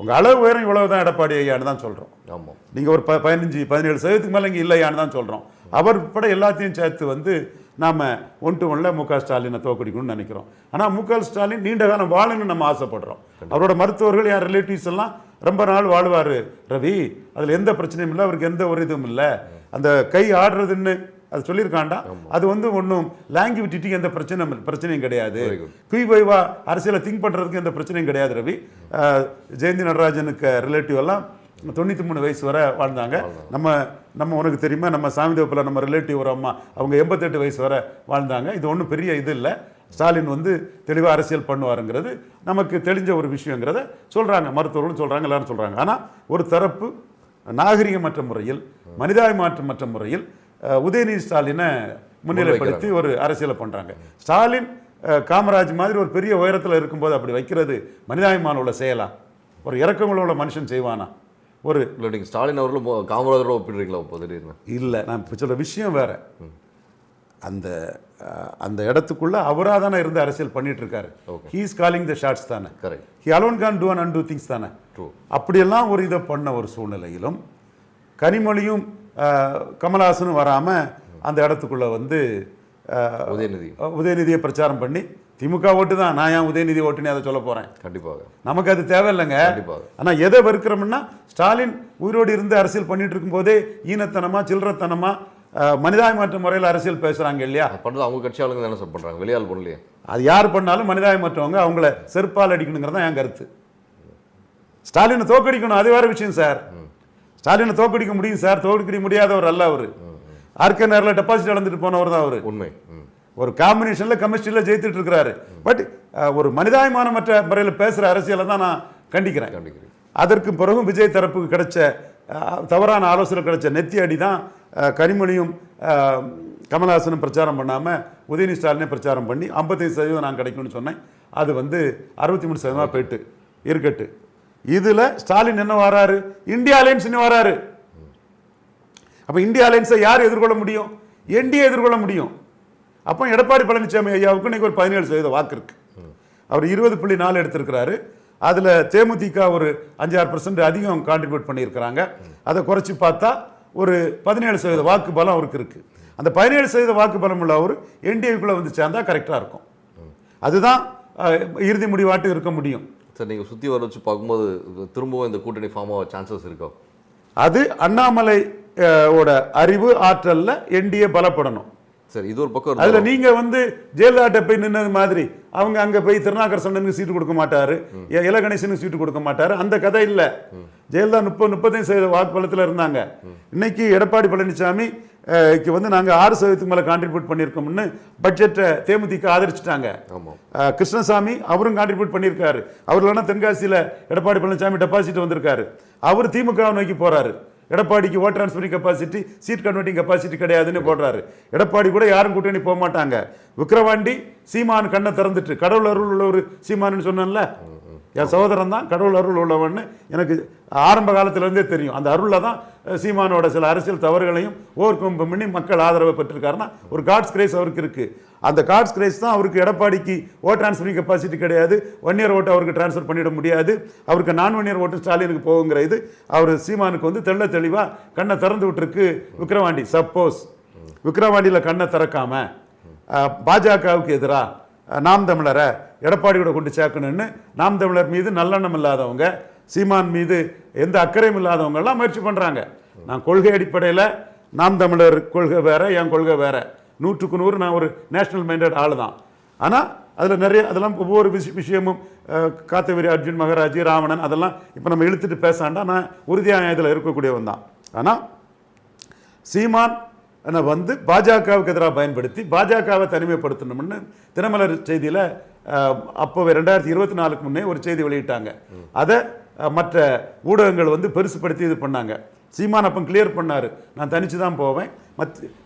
உங்கள் அளவு உயரம் இவ்வளவு தான் எடப்பாடி ஐயான்னு தான் சொல்கிறோம். ஆமாம், நீங்கள் ஒரு 15-17% மேலே இங்கே இல்லையான்னு தான் சொல்கிறோம். அவர் உட்பட எல்லாத்தையும் சேர்த்து நாம் 1-1 மு.க. ஸ்டாலினை தோக்கடிக்கணும்னு நினைக்கிறோம். ஆனால் மு.க. ஸ்டாலின் நீண்ட காலம் வாழணும்னு நம்ம ஆசைப்படுறோம். அவரோட மருத்துவர்கள் என் ரிலேட்டிவ்ஸ் எல்லாம் ரொம்ப நாள் வாழ்வார் ரவி, அதில் எந்த பிரச்சனையும் இல்லை, அவருக்கு எந்த ஒரு இதுவும் இல்லை. அந்த கை ஆடுறதுன்னு அது சொல்லியிருக்காண்டா, அது ஒன்றும் லாங்குவிட்டிக்கு எந்த பிரச்சனையும் கிடையாது. குய்வைவா அரசியலை திங்க் பண்ணுறதுக்கு எந்த பிரச்சனையும் கிடையாது ரவி. ஜெயந்தி நடராஜனுக்கு ரிலேட்டிவ் எல்லாம் 93 வயசு வரை வாழ்ந்தாங்க. நம்ம உனக்கு தெரியுமா, நம்ம சாமிதேவப்பில் நம்ம ரிலேட்டிவ் ஒரு அம்மா அவங்க 88 வயசு வரை வாழ்ந்தாங்க. இது ஒன்றும் பெரிய இது இல்லை. ஸ்டாலின் தெளிவாக அரசியல் பண்ணுவாருங்கிறது நமக்கு தெரிஞ்ச ஒரு விஷயங்கிறத சொல்கிறாங்க, மருத்துவர்களும் சொல்கிறாங்க, எல்லாரும் சொல்கிறாங்க. ஆனால் ஒரு தரப்பு நாகரிகமற்ற முறையில், மனிதாபிமானமற்ற முறையில் உதயநிதி ஸ்டாலினை முன்னிலைப்படுத்தி ஒரு அரசியலை பண்ணுறாங்க. ஸ்டாலின் காமராஜ் மாதிரி ஒரு பெரிய உயரத்தில் இருக்கும்போது அப்படி வைக்கிறது மனிதாபிமானம் உள்ள செயலா? ஒரு இறக்கங்களோட மனுஷன் செய்வானா? ஒரு நீங்கள் ஸ்டாலின் அவர்களும் காமராஜரோட ஒப்பிடுறீங்களா இப்போ திடீர்னு? இல்லை, நான் இப்போ சொல்கிற விஷயம் வேறு. அந்த இடத்துக்குள்ள அவராக தானே இருந்து அரசியல் பண்ணிட்டு இருக்காரு. He is calling the shots தானே. He alone can do and undo things தானே. அப்படியெல்லாம் ஒரு இதை பண்ண ஒரு சூழ்நிலையிலும் கனிமொழியும் கமல்ஹாசனும் வராமல் அந்த இடத்துக்குள்ள உதயநிதியை பிரச்சாரம் பண்ணி திமுக ஓட்டு தான், நான் ஏன் உதயநிதி ஓட்டுன்னு அதை சொல்ல போகிறேன்? கண்டிப்பாக நமக்கு அது தேவையில்லைங்க. ஆனால் எதை வெறுக்கிறோம்னா, ஸ்டாலின் உயிரோடு இருந்து அரசியல் பண்ணிட்டு இருக்கும் போதே ஈனத்தனமா சில்லறத்தனமா மனிதாபிமாற்ற முறையில் அரசியல் பேசுகிறாங்க இல்லையா? பண்ணுறது அவங்க கட்சி ஆளுங்க தானே சார் பண்ணுறாங்க, வெளியால் பண்ணலையே. அது யார் பண்ணாலும் மனிதாபிமாற்றவங்க அவங்கள செருப்பால் அடிக்கணுங்கிறது தான் என் கருத்து. ஸ்டாலினை தோக்கடிக்கணும், அது வேறு விஷயம் சார். ஸ்டாலினை தோக்கடிக்க முடியும் சார், தோக்கடிக்க முடியாதவர் அல்ல அவர். ஆர்கே நேரில் டெபாசிட் இழந்துட்டு போனவர் தான் அவர். உண்மை. ஒரு காம்பினேஷனில் கெமிஸ்ட்ரியில் ஜெயித்துட்டு இருக்கிறாரு. பட் ஒரு மனிதாபிமானமற்ற முறையில் பேசுகிற அரசியலை தான் நான் கண்டிக்கிறேன். அதற்கு பிறகும் விஜய் தரப்புக்கு கிடைச்ச தவறான ஆலோசனை கிடைச்ச நெத்தி அடி தான் கனிமொழியும் கமல்ஹாசனும் பிரச்சாரம் பண்ணாமல் உதயநிதி ஸ்டாலினே பிரச்சாரம் பண்ணி 55% நான் கிடைக்கும்னு சொன்னேன். அது 63% போயிட்டு இருக்கட்டு. இதில் ஸ்டாலின் என்ன வராரு? இந்தியா அலையன்ஸ் வராரு. அப்போ இந்தியா அலையன்ஸை யார் எதிர்கொள்ள முடியும்? என்டிஏ எதிர்கொள்ள முடியும். அப்போ எடப்பாடி பழனிசாமி ஐயாவுக்கு இன்னைக்கு ஒரு 17% வாக்கு இருக்கு. அவர் 20.4 எடுத்திருக்கிறாரு. அதில் தேமுதிக ஒரு 5-6% அதிகம் கான்ட்ரிபியூட் பண்ணியிருக்கிறாங்க. அதை குறைச்சி பார்த்தா ஒரு 17% வாக்கு பலம் அவருக்கு இருக்கு. அந்த 17% வாக்கு பலம் உள்ள அவர் என்டிஏக்குள்ளே சேர்ந்தா கரெக்டாக இருக்கும். அதுதான் இறுதி முடிவாட்டு இருக்க முடியும். சார், நீங்கள் சுற்றி வர வச்சு பார்க்கும்போது திரும்பவும் இந்த கூட்டணி ஃபார்ம் ஆக சான்சஸ் இருக்கா? அது அண்ணாமலை அறிவு ஆற்றல்ல என்டிஏ பலப்படணும். சரி, இது ஒரு பக்கம். அதுல நீங்க ஜெயலலிதா போய் நின்னது மாதிரி அவங்க அங்க போய் திருநாகர் சண்டனுக்கு சீட்டு கொடுக்க மாட்டாரு, இலகணேசனுக்கு சீட்டு கொடுக்க மாட்டாரு. அந்த கதை இல்ல. ஜெயலலிதா 30-35% வாக்கு பலத்தில் இருந்தாங்க. இன்னைக்கு எடப்பாடி பழனிசாமி நாங்க 6% மேல கான்ட்ரிபியூட் பண்ணியிருக்கோம்னு பட்ஜெட்டை தேமுதிக ஆதரிச்சுட்டாங்க. கிருஷ்ணசாமி அவரும் கான்ட்ரிபியூட் பண்ணியிருக்காரு. அவர்களான தென்காசியில எடப்பாடி பழனிசாமி டெபாசிட் வந்திருக்காரு. அவர் திமுக நோக்கி போறாரு. எடப்பாடிக்கு vote transferring capacity, seat converting capacity கிடையாதுன்னு போடுறாரு. எடப்பாடி கூட யாரும் கூட்டணி போக மாட்டாங்க. விக்கிரவாண்டி சீமான் கண்ணை திறந்துட்டு, கடவுள் அருள் உள்ள ஒரு சீமான்னு சொன்னேன்ல, என் சகோதரன் தான் கடவுள் அருள் உள்ளவன்னு எனக்கு ஆரம்ப காலத்திலேருந்தே தெரியும். அந்த அருளில் தான் சீமானோட சில அரசியல் தவறுகளையும் ஓவர் கம் பண்ணி மக்கள் ஆதரவை பெற்றிருக்காருன்னா ஒரு காட்ஸ் கிரேஸ் அவருக்கு இருக்கு. அந்த காட்ஸ் கிரேஸ் தான் அவருக்கு. எடப்பாடிக்கு ஓட் டிரான்ஸ்ஃபரிங் கெப்பாசிட்டி கிடையாது, 1 இயர் ஓட்டு அவருக்கு டிரான்ஸ்ஃபர் பண்ணிட முடியாது. அவருக்கு 1 இயர் ஓட்டு ஸ்டாலினுக்கு போகுங்கிற இது அவர் சீமானுக்கு தெள்ள தெளிவாக கண்ணை திறந்து விட்டுருக்கு. விக்கிரவாண்டி சப்போஸ் விக்கிரவாண்டியில் கண்ணை திறக்காம பாஜகவுக்கு எதிராக நாம் தமிழரை எடப்பாடியோட கொண்டு சேர்க்கணும்னு நாம் தமிழர் மீது நல்லெண்ணம் இல்லாதவங்க, சீமான் மீது எந்த அக்கறையும் இல்லாதவங்கெல்லாம் முயற்சி பண்ணுறாங்க. நான் கொள்கை அடிப்படையில் நாம் தமிழர் கொள்கை வேற, என் கொள்கை வேற. 100க்கு 100 நான் ஒரு நேஷனல் மைண்டட் ஆள் தான். ஆனால் அதில் நிறைய அதெல்லாம் ஒவ்வொரு விஷயமும் காத்தவரி, அர்ஜுன் மகராஜ், ராவணன் அதெல்லாம் இப்போ நம்ம இழுத்துட்டு பேசாண்டா நான் உறுதியாக இதில் இருக்கக்கூடியவன் தான். ஆனால் சீமான் பாஜகவுக்கு எதிராக பயன்படுத்தி பாஜகவை தனிமைப்படுத்தணும்னு தினமலர் செய்தியில் அப்போ 2024க்கு முன்னே ஒரு செய்தி வெளியிட்டாங்க. அதை மற்ற ஊடகங்கள் வந்து பெருசுப்படுத்தி இது பண்ணாங்க. சீமான் அப்போ கிளியர் பண்ணார், நான் தனிச்சு தான் போவேன்,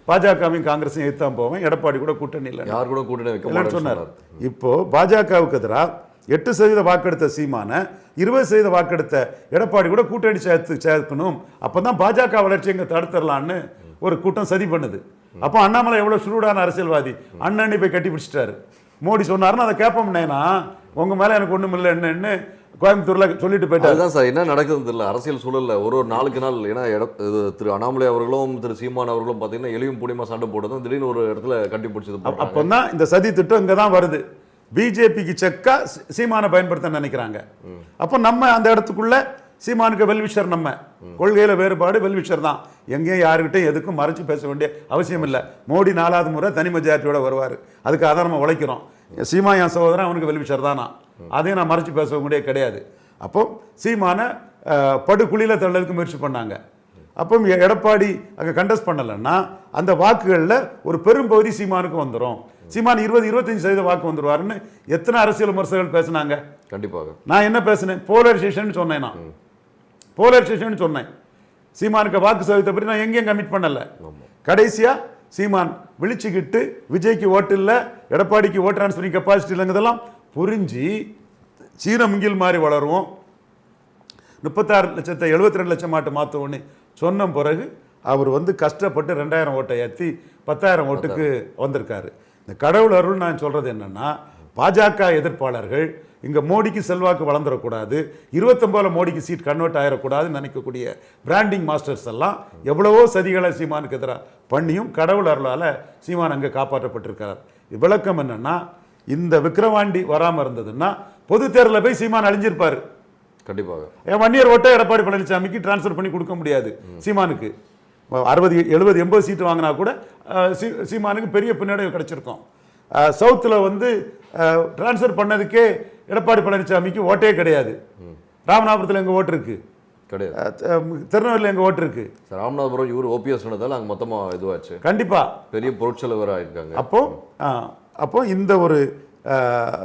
பாஜகவையும் காங்கிரஸையும் எதிர்த்து தான் போவேன், எடப்பாடி கூட கூட்டணி இல்லை, யார் கூட கூட்டணி வைக்க இல்லைன்னு மாட்டேன்னு சொன்னார். இப்போ பாஜகவுக்கு எதிராக 8% வாக்கெடுத்த சீமான 20% வாக்கெடுத்த எடப்பாடி கூட கூட்டணி சேர்க்கணும், அப்போ தான் பாஜக வளர்ச்சி எங்கே தடுத்துடலான்னு ஒரு கூட்டம் சதி பண்ணுது. அப்போ அண்ணாமலை எவ்வளோ சுருடான அரசியல்வாதி, அண்ணனி போய் கட்டி பிடிச்சிட்டாரு. மோடி சொன்னாருன்னு அதை கேட்போம்னேனா உங்கள் மேலே எனக்கு ஒன்றும் இல்லை என்னன்னு கோயம்புத்தூர்ல சொல்லிட்டு போயிட்டாரு. அதுதான் சார் என்ன நடக்குது இல்லை அரசியல் சூழல்ல ஒரு நாளுக்கு நாள். ஏன்னா திரு அண்ணாமலை அவர்களும் திரு சீமான் அவர்களும் பார்த்தீங்கன்னா எளியும் புடிமா சண்டை போட்டதும் திடீர்னு ஒரு இடத்துல கட்டி பிடிச்சது. அப்போ தான் இந்த சதி திட்டம் இங்கே தான் வருது. பிஜேபிக்கு செக்கா சீமானை பயன்படுத்த நினைக்கிறாங்க. அப்போ நம்ம அந்த இடத்துக்குள்ள சீமானுக்கு வெல்விஷர், நம்ம கொள்கையில வேறுபாடு, வெல்விஷர் தான். எங்கேயும் யாருக்கிட்டையும் எதுக்கும் மறைச்சு பேச வேண்டிய அவசியம் இல்லை. மோடி 4வது முறை தனி மெஜாரிட்டியோட வருவார், அதுக்காக தான் நம்ம உழைக்கிறோம். சீமா என் சகோதரன், அவனுக்கு வெல்விஷர் தானா, அதையும் நான் மறைச்சு பேச முடிய கிடையாது. அப்போ சீமான படுகுழியில் தள்ளதுக்கு முயற்சி பண்ணாங்க. அப்போ எடப்பாடி அங்கே கண்டஸ்ட் பண்ணலைன்னா அந்த வாக்குகளில் ஒரு பெரும்பகுதி சீமானுக்கு வந்துடும். சீமான் 20-25% வாக்கு வந்துடுவாருன்னு எத்தனை அரசியல் விமர்சகர்கள் பேசினாங்க. கண்டிப்பாக நான் என்ன பேசினேன், போலரைசேஷன் சொன்னேன். நான் போலரைசேஷன் சொன்னேன். சீமானுக்கு வாக்கு சதவீதத்தை பற்றி நான் எங்கேயும் கமிட் பண்ணலை. கடைசியாக சீமான் விழிச்சுக்கிட்டு விஜய்க்கு ஓட்டு இல்லை, எடப்பாடிக்கு ஓட்டு டிரான்ஸ்ஃபரிங் கெப்பாசிட்டி இல்லைங்கிறதெல்லாம் புரிஞ்சு சீரமுங்கில் மாதிரி வளருவோம், 36 லட்சத்தை 72 லட்சம் மாற்றுவோன்னு சொன்ன பிறகு அவர் வந்து கஷ்டப்பட்டு 2000 ஓட்டை ஏற்றி 10,000 ஓட்டுக்கு வந்திருக்காரு. இந்த கடவுள் அருள் நான் சொல்கிறது என்னென்னா, பாஜக எதிர்ப்பாளர்கள் இங்கே மோடிக்கு செல்வாக்கு வளர்ந்துடக்கூடாது, 29 மோடிக்கு சீட் கன்வெர்ட் ஆகிடக்கூடாதுன்னு நினைக்கக்கூடிய பிராண்டிங் மாஸ்டர்ஸ் எல்லாம் எவ்வளவோ சதிகளை சீமானுக்கு எதிராக பண்ணியும் கடவுள் அருளால் சீமான் அங்கே காப்பாற்றப்பட்டிருக்கிறார். விளக்கம் என்னென்னா, இந்த விக்கிரவாண்டி வராமல் இருந்ததுன்னா பொது தேர்தலில் போய் சீமான் அழிஞ்சிருப்பார். கண்டிப்பாக என் 1 இயர் ஓட்டை எடப்பாடி பழனிசாமிக்கு டிரான்ஸ்ஃபர் பண்ணி கொடுக்க முடியாது. சீமானுக்கு 60, 70, 80 சீட்டு வாங்கினா கூட சீமானுக்கு பெரிய பின்னடைவு கிடைச்சிருக்கும். சவுத்தில் வந்து டிரான்ஸ்ஃபர் பண்ணதுக்கே எடப்பாடி பழனிசாமிக்கு ஓட்டே கிடையாது. ராமநாதபுரத்தில் எங்கள் ஓட்டு இருக்கு கிடையாது, திருநெல்வேலியில் எங்கள் ஓட்டு இருக்கு. ராமநாதபுரம் இவர் ஓபிஎஸ் சொன்னதால் அங்கே மொத்தமாக இதுவாச்சு, கண்டிப்பாக பெரிய பொருட்செலவராக இருக்காங்க. அப்போ இந்த ஒரு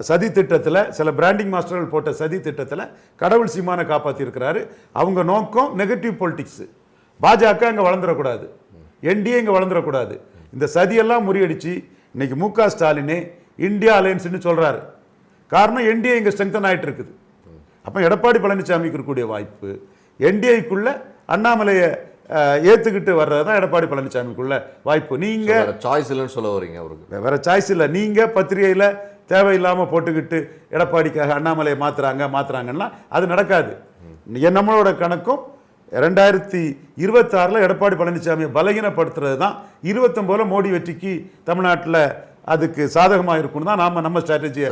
சதி திட்டத்தில், சில பிராண்டிங் மாஸ்டர்கள் போட்ட சதி திட்டத்தில் கடவுள் சீமானை காப்பாற்றி இருக்கிறாரு. அவங்க நோக்கம் நெகட்டிவ் பொலிட்டிக்ஸ். பாஜக அங்கே வளர்ந்துடக்கூடாது, என்டிஏ இங்கே வளர்ந்துடக்கூடாது. இந்த சதியெல்லாம் முறியடிச்சு இன்னைக்கு மு.க. ஸ்டாலினே இந்தியா அலையன்ஸ்னு சொல்கிறாரு. காரணம் என்டிஏ இங்கே ஸ்ட்ரெங்தன் ஆகிட்டு இருக்குது. அப்போ எடப்பாடி பழனிசாமிக்கு இருக்கக்கூடிய வாய்ப்பு என்டிஏக்குள்ள அண்ணாமலையை ஏற்றுக்கிட்டு வர்றது தான் எடப்பாடி பழனிசாமிக்குள்ள வாய்ப்பு. நீங்கள் சாய்ஸ் இல்லைன்னு சொல்ல வரீங்க, அவருக்கு வேற சாய்ஸ் இல்லை. நீங்கள் பத்திரிகையில் தேவையில்லாமல் போட்டுக்கிட்டு எடப்பாடிக்காக அண்ணாமலையை மாற்றுறாங்கன்னா அது நடக்காது. நம்மளோட கணக்கும் 2026 எடப்பாடி பழனிசாமியை பலகீனப்படுத்துறது தான் 29 மோடி வெற்றிக்கு தமிழ்நாட்டில் அதுக்கு சாதகமாக இருக்கும்னு தான் நம்ம ஸ்ட்ராட்டஜியை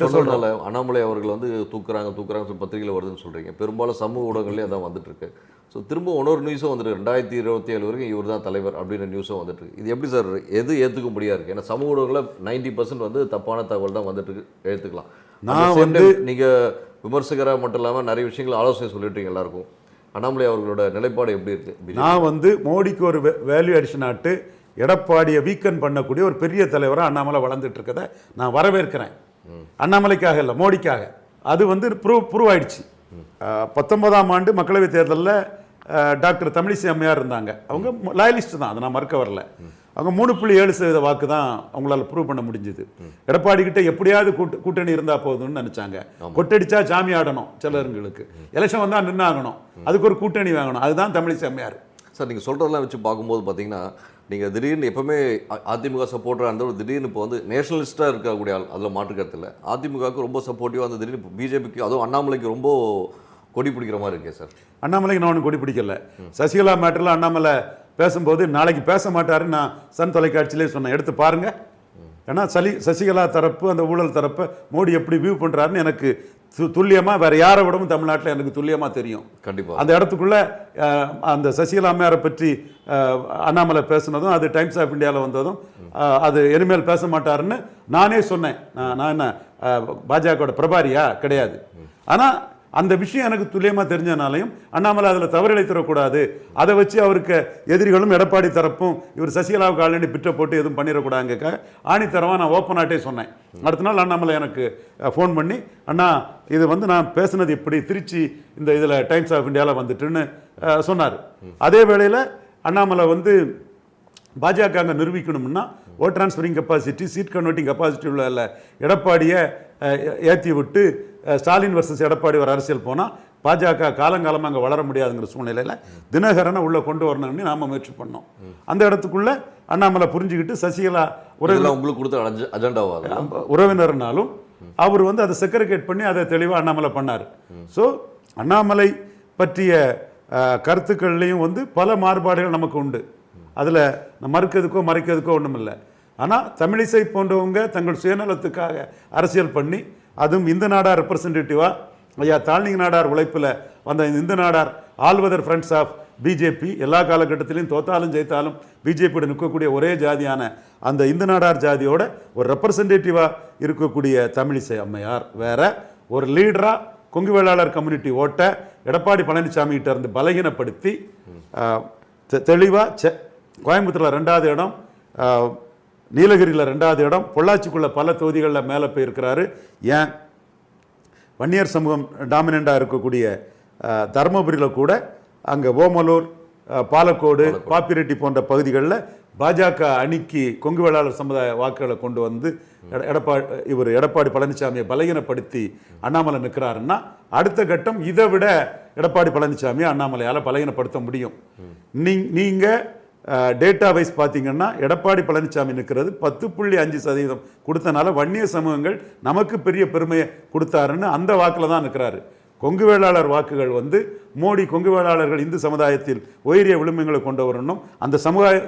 சொல்றதுனால. அண்ணாமலை அவர்கள் வந்து தூக்குறாங்க பத்திரிகையில் வருதுன்னு சொல்றீங்க, பெரும்பாலும் சமூக ஊடகங்களே அதான் வந்துட்டு இருக்கு. ஸோ திரும்ப இன்னொரு நியூஸும் வந்துட்டு 2027 வரைக்கும் இவர் தான் தலைவர் அப்படின்ற நியூஸும் வந்துட்டு இருக்கு. இது எப்படி சார் எது ஏற்றுக்க முடியாது இருக்கு? ஏன்னா சமூக ஊடகங்களில் 90% வந்து தப்பான தகவல் தான் வந்துட்டு இருக்கு, எடுத்துக்கலாம். நான் வந்து நீங்கள் விமர்சகராக மட்டும் இல்லாமல் நிறைய விஷயங்கள் ஆலோசனை சொல்லிட்டீங்க எல்லாருக்கும். அண்ணாமலை அவர்களோட நிலைப்பாடு எப்படி இருக்கு? நான் வந்து மோடிக்கு ஒரு வேல்யூ அடிஷன் ஆட்டு எடப்பாடியை வீக்கன் பண்ணக்கூடிய ஒரு பெரிய தலைவராக அண்ணாமலை வளர்ந்துட்டு இருக்கதை நான் வரவேற்கிறேன். அண்ணாமலைக்காக இல்லை, மோடிக்காக. அது வந்து ப்ரூவ் ஆயிடுச்சு. 19ஆம் ஆண்டு மக்களவைத் தேர்தலில் டாக்டர் தமிழிசை அம்மையார் இருந்தாங்க. அவங்க லாயலிஸ்ட் தான், அதை நான் மறுக்க வரல. அவங்க 3.7% வாக்கு தான் அவங்களால ப்ரூவ் பண்ண முடிஞ்சுது. எடப்பாடி கிட்ட எப்படியாவது கூட்டணி இருந்தால் போதும்னு நினச்சாங்க. கொட்டடிச்சா சாமி ஆடணும், சிலருங்களுக்கு எலெக்ஷன் வந்தால் நின்னாகணும், அதுக்கு ஒரு கூட்டணி வாங்கணும். அதுதான் தமிழிசை அம்மையார். சார் நீங்கள் சொல்கிறதெல்லாம் வச்சு பார்க்கும்போது பார்த்தீங்கன்னா, நீங்கள் திடீர்னு எப்பவுமே அதிமுக சப்போர்ட்டராக இருந்த ஒரு திடீர்னு இப்போ வந்து நேஷனலிஸ்ட்டாக இருக்கக்கூடிய ஆள், அதில் மாற்றுக்கருத்து இல்லை. அதிமுகவுக்கு ரொம்ப சப்போர்ட்டிவாக அந்த திடீர்னு பிஜேபிக்கு, அதுவும் அண்ணாமலைக்கு ரொம்ப கொடி பிடிக்கிற மாதிரி இருக்கே சார். அண்ணாமலைக்கு நான் ஒன்று கொடி பிடிக்கல. சசிகலா மேட்டரில் அண்ணாமலை பேசும்போது நாளைக்கு பேச மாட்டாருன்னு நான் சன் தொலைக்காட்சியிலே சொன்னேன், எடுத்து பாருங்க. ஏன்னா சசிகலா தரப்பு, அந்த ஊழல் தரப்பை மோடி எப்படி வியூ பண்ணுறாருன்னு எனக்கு துல்லியமாக வேறு யாரை விடவும் தமிழ்நாட்டில் எனக்கு துல்லியமாக தெரியும். கண்டிப்பாக அந்த இடத்துக்குள்ளே அந்த சசிகலா அம்மையாரை பற்றி அண்ணாமலை பேசுனதும், அது டைம்ஸ் ஆஃப் இந்தியாவில் வந்ததும், அது இனிமேல் பேச மாட்டாருன்னு நானே சொன்னேன். நான் என்ன பாஜகவோட பிரபாரியா? கிடையாது. ஆனால் அந்த விஷயம் எனக்கு துல்லியமாக தெரிஞ்சனாலையும் அண்ணாமலை அதில் தவறிழைத்திடக்கூடாது, அதை வச்சு அவருக்கு எதிரிகளும் எடப்பாடி தரப்பும் இவர் சசிகலாவுக்கு ஆல்ரெடி பிட்ட போட்டு எதுவும் பண்ணிடக்கூடாதுங்க ஆணித்தரமாக நான் ஓப்பனாட்டே சொன்னேன். அடுத்த நாள் அண்ணாமலை எனக்கு ஃபோன் பண்ணி, அண்ணா இது வந்து நான் பேசுனது இப்படி திருச்சி இந்த இதில் டைம்ஸ் ஆஃப் இந்தியாவில் வந்துட்டுன்னு சொன்னார். அதே வேளையில் அண்ணாமலை வந்து பாஜக அங்கே நிரூபிக்கணும்னா vote transferring capacity, seat converting capacity உள்ள எடப்பாடியை ஏற்றி விட்டு ஸ்டாலின் வர்சஸ் எடப்பாடி ஒரு அரசியல் போனால் பாஜக காலங்காலமாக அங்கே வளர முடியாதுங்கிற சூழ்நிலையில் தினகரனை உள்ளே கொண்டு வரணும்னு நாம் முயற்சி பண்ணோம். அந்த இடத்துக்குள்ள அண்ணாமலை புரிஞ்சுக்கிட்டு சசிகலா உங்களுக்கு கொடுத்த அஜெண்டாவா உறவினர்னாலும் அவர் வந்து அதை செக்ரிகேட் பண்ணி அதை தெளிவாக அண்ணாமலை பண்ணார். ஸோ அண்ணாமலை பற்றிய கருத்துக்கள்லையும் வந்து பல மாறுபாடுகள் நமக்கு உண்டு. அதில் மறுக்கிறதுக்கோ மறைக்கிறதுக்கோ ஒன்றும் இல்லை. ஆனால் தமிழிசை போன்றவங்க தங்கள் சுயநலத்துக்காக அரசியல் பண்ணி, அதுவும் இந்த நாடார் ரெப்ரசன்டேட்டிவாக ஐயா தாழ்நிலை நாடார் உழைப்பில் வந்த இந்த நாடார் ஆல்வதர் ஃப்ரெண்ட்ஸ் ஆஃப் பிஜேபி, எல்லா காலகட்டத்திலையும் தோத்தாலும் ஜெயித்தாலும் பிஜேபியோட நிற்கக்கூடிய ஒரே ஜாதியான அந்த இந்து நாடார் ஜாதியோட ஒரு ரெப்ரசன்டேட்டிவாக இருக்கக்கூடிய தமிழிசை அம்மையார் வேற ஒரு லீடராக கொங்கு வேளாளர் கம்யூனிட்டி ஓட்டை எடப்பாடி பழனிசாமி கிட்ட இருந்து பலகீனப்படுத்தி தெளிவாக கோயம்புத்தூரில் 2வது இடம், நீலகிரியில் 2வது இடம், பொள்ளாச்சிக்குள்ள பல தொகுதிகளில் மேலே போயிருக்கிறாரு. ஏன் வன்னியர் சமூகம் டாமினண்டாக இருக்கக்கூடிய தருமபுரியில் கூட அங்கே ஓமலூர், பாலக்கோடு, பாப்பிரெட்டி போன்ற பகுதிகளில் பாஜக அணிக்கு கொங்கு வேளாளர் சமுதாய வாக்குகளை கொண்டு வந்து எடப்பாடி பழனிசாமியை பலகீனப்படுத்தி அண்ணாமலை நிற்கிறாருன்னா அடுத்த கட்டம் இதை விட எடப்பாடி பழனிசாமியை அண்ணாமலையால் பலகீனப்படுத்த முடியும். நீங்கள் டேட்டா வைஸ் பார்த்தீங்கன்னா எடப்பாடி பழனிசாமி நிற்கிறது 10.5% கொடுத்தனால வன்னிய சமூகங்கள் நமக்கு பெரிய பெருமையை கொடுத்தாருன்னு அந்த வாக்கில் தான் நிற்கிறாரு. கொங்கு வேளாளர் வாக்குகள் வந்து மோடி கொங்கு வேளாளர்கள் இந்து சமுதாயத்தில் உயரிய விளிம்புகளை கொண்டு வரணும், அந்த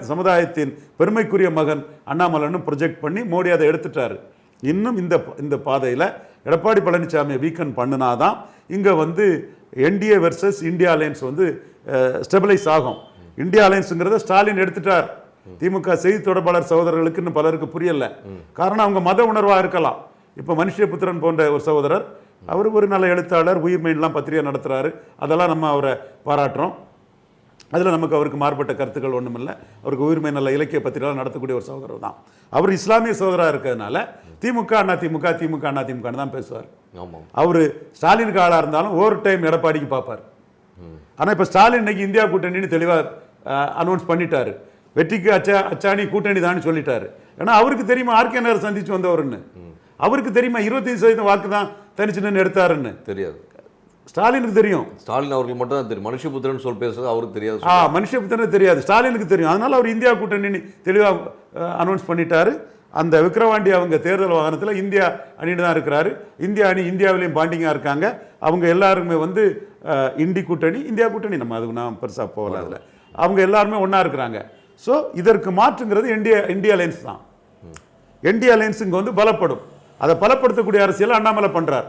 சமுதாயத்தின் பெருமைக்குரிய மகன் அண்ணாமலைன்னு ப்ரொஜெக்ட் பண்ணி மோடி அதை எடுத்துட்டாரு. இன்னும் இந்த பாதையில் எடப்பாடி பழனிசாமியை வீக்கன் பண்ணினாதான் இங்கே வந்து என்டிஏ வெர்சஸ் இந்தியா அலையன்ஸ் வந்து ஸ்டெபிலைஸ் ஆகும். இந்தியா அலையன்ஸுங்கிறத ஸ்டாலின் எடுத்துட்டார். திமுக செய்தி தொடர்பாளர் சகோதரர்களுக்கு இன்னும் பலருக்கு புரியல. காரணம் அவங்க மத உணர்வாக இருக்கலாம். இப்போ மனுஷபுத்திரன் போன்ற ஒரு சகோதரர், அவர் ஒரு நல்ல எழுத்தாளர், உயிர்மையெல்லாம் பத்திரிகை நடத்துகிறாரு, அதெல்லாம் நம்ம அவரை பாராட்டுறோம். அதில் நமக்கு அவருக்கு மாறுபட்ட கருத்துக்கள் ஒன்றும் இல்லை. அவருக்கு உயிர்மை நல்ல இலக்கிய பத்திரிகைலாம் நடத்தக்கூடிய ஒரு சகோதரர் தான். அவர் இஸ்லாமிய சகோதராக இருக்கிறதுனால திமுக அண்ணா திமுக திமுக அண்ணா திமுகன்னு தான் பேசுவார். அவர் ஸ்டாலினுக்கு ஆளாக இருந்தாலும் ஓவர் டைம் எடப்பாடிக்கு பார்ப்பார். ஆனால் இப்போ ஸ்டாலின் இன்னைக்கு இந்தியா கூட்டணின்னு தெளிவாக அனௌன்ஸ் பண்ணிட்டாரு. வெற்றிக்கு அச்சாணி கூட்டணி தான் சொல்லிட்டாரு. ஏன்னா அவருக்கு தெரியுமா ஆர்கே நகர் சந்திச்சு வந்தவருன்னு, அவருக்கு தெரியுமா 25% வாக்கு தான் தனிச்சு எடுத்தாருன்னு தெரியாது. ஸ்டாலினுக்கு தெரியும். ஸ்டாலின் அவருக்கு மட்டும் தான் தெரியும். மனுஷபுத்திரன் சொல் பேசுறது அவருக்கு தெரியாது. மனுஷபுத்திரன் தெரியாது, ஸ்டாலினுக்கு தெரியும். அதனால அவர் இந்தியா கூட்டணி தெளிவாக அனௌன்ஸ் பண்ணிட்டாரு. அந்த விக்கிரவாண்டி அவங்க தேர்தல் வாகனத்தில் இந்தியா அணின்னு தான் இருக்கிறாரு. இந்தியா அணி இந்தியாவிலையும் பாண்டிங்காக இருக்காங்க. அவங்க எல்லாருமே வந்து இண்டி கூட்டணி, இந்தியா கூட்டணி, நம்ம அதுக்கு நான் பெருசாக போகல. அதில் அவங்க எல்லாருமே ஒன்றா இருக்கிறாங்க. ஸோ இதற்கு மாற்றுங்கிறது இந்தியா அலையன்ஸ் தான். இந்தியா அலையன்ஸ் இங்கே வந்து பலப்படும். அதை பலப்படுத்தக்கூடிய அரசியல் அண்ணாமலை பண்ணுறார்.